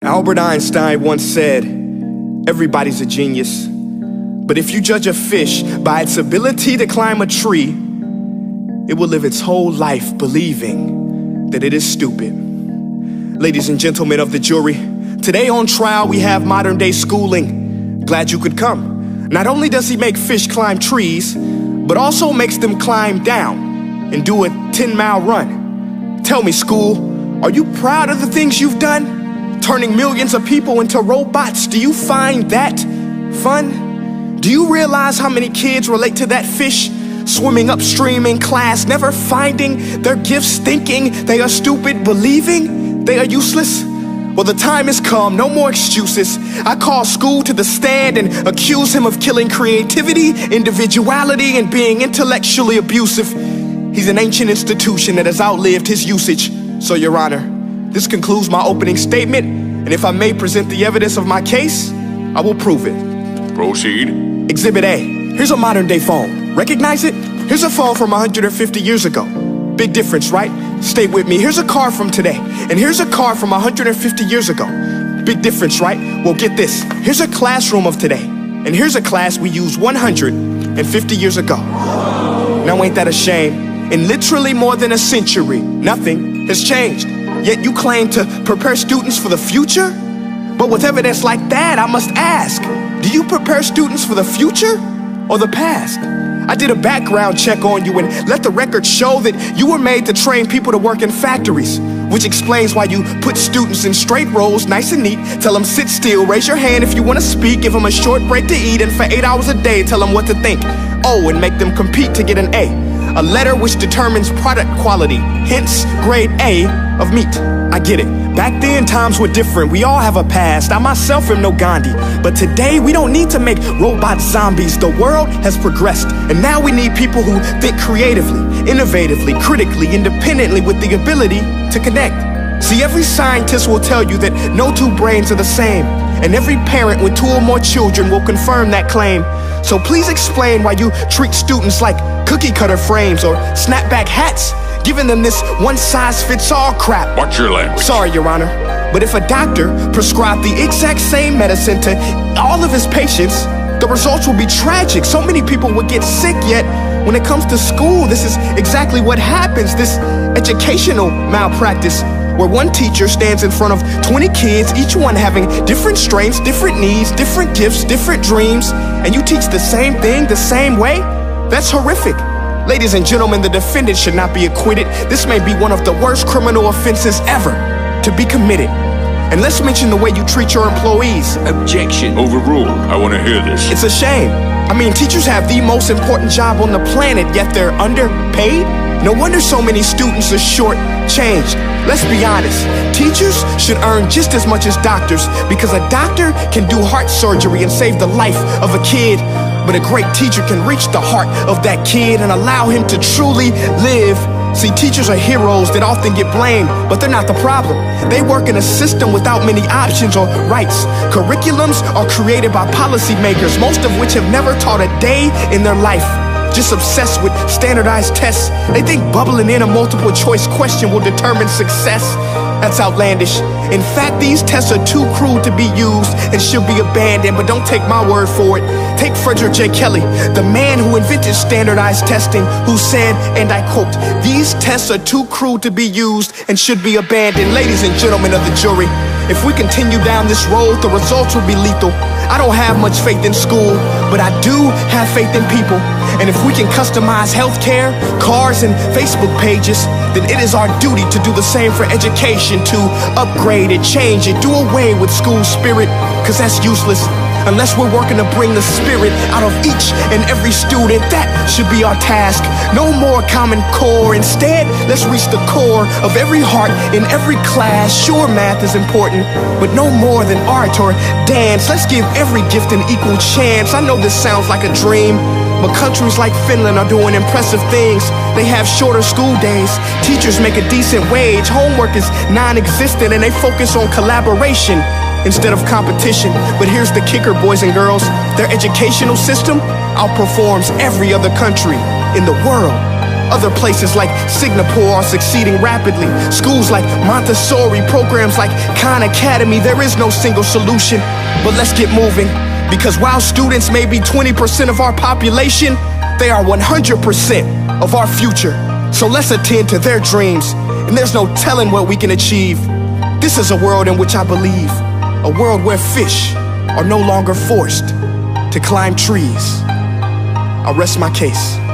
Albert Einstein once said, everybody's a genius. But if you judge a fish by its ability to climb a tree, it will live its whole life believing that it is stupid. Ladies and gentlemen of the jury, today on trial we have modern day schooling. Glad you could come. Not only does he make fish climb trees, but also makes them climb down and do a 10-mile run. Tell me, school, are you proud of the things you've done? Turning millions of people into robots, do you find that fun? Do you realize how many kids relate to that fish swimming upstream in class, never finding their gifts, thinking they are stupid, believing they are useless? Well, the time has come, no more excuses. I call school to the stand and accuse him of killing creativity, individuality, and being intellectually abusive. He's an ancient institution that has outlived his usage. So, Your Honor, this concludes my opening statement, and if I may present the evidence of my case, I will prove it. Proceed. Exhibit A. Here's a modern day phone. Recognize it? Here's a phone from 150 years ago. Big difference, right? Stay with me. Here's a car from today, and here's a car from 150 years ago. Big difference, right? Well, get this. Here's a classroom of today, and here's a class we used 150 years ago. Now ain't that a shame? In literally more than a century, nothing has changed. Yet you claim to prepare students for the future? But with evidence like that, I must ask, do you prepare students for the future or the past? I did a background check on you and let the record show that you were made to train people to work in factories, which explains why you put students in straight rows, nice and neat, tell them sit still, raise your hand if you want to speak, give them a short break to eat, and for 8 hours a day, tell them what to think. Oh, and make them compete to get an A letter which determines product quality, hence grade A of meat. I get it. Back then, times were different. We all have a past. I myself am no Gandhi. But today, we don't need to make robot zombies. The world has progressed. And now we need people who think creatively, innovatively, critically, independently, with the ability to connect. See, every scientist will tell you that no two brains are the same. And every parent with 2 or more children will confirm that claim. So please explain why you treat students like cookie cutter frames or snapback hats, giving them this one-size-fits-all crap. Watch your language. Sorry, Your Honor, but if a doctor prescribed the exact same medicine to all of his patients, the results will be tragic. So many people would get sick, yet when it comes to school, this is exactly what happens, this educational malpractice, where one teacher stands in front of 20 kids, each one having different strengths, different needs, different gifts, different dreams, and you teach the same thing the same way? That's horrific. Ladies and gentlemen, the defendant should not be acquitted. This may be one of the worst criminal offenses ever to be committed. And let's mention the way you treat your employees. Objection. Overruled. I want to hear this. It's a shame. I mean, teachers have the most important job on the planet, yet they're underpaid? No wonder so many students are short-changed. Let's be honest, teachers should earn just as much as doctors, because a doctor can do heart surgery and save the life of a kid, but a great teacher can reach the heart of that kid and allow him to truly live. See, teachers are heroes that often get blamed, but they're not the problem. They work in a system without many options or rights. Curriculums are created by policymakers, most of which have never taught a day in their life. Just obsessed with standardized tests. They think bubbling in a multiple choice question will determine success. That's outlandish. In fact, these tests are too cruel to be used and should be abandoned, but don't take my word for it. Take Frederick J. Kelly, the man who invented standardized testing, who said, and I quote, "These tests are too cruel to be used and should be abandoned." Ladies and gentlemen of the jury, if we continue down this road, the results will be lethal. I don't have much faith in school, but I do have faith in people. And if we can customize healthcare, cars, and Facebook pages, then it is our duty to do the same for education, to upgrade it, change it, do away with school spirit, because that's useless. Unless we're working to bring the spirit out of each and every student, that should be our task. No more Common Core. Instead, let's reach the core of every heart in every class. Sure, math is important, but no more than art or dance. Let's give every gift an equal chance. I know this sounds like a dream, but countries like Finland are doing impressive things. They have shorter school days. Teachers make a decent wage. Homework is non-existent, and they focus on collaboration instead of competition. But here's the kicker, boys and girls. Their educational system outperforms every other country in the world. Other places like Singapore are succeeding rapidly. Schools like Montessori, programs like Khan Academy. There is no single solution, but let's get moving. Because while students may be 20% of our population, they are 100% of our future. So let's attend to their dreams, and there's no telling what we can achieve. This is a world in which I believe, a world where fish are no longer forced to climb trees. I rest my case.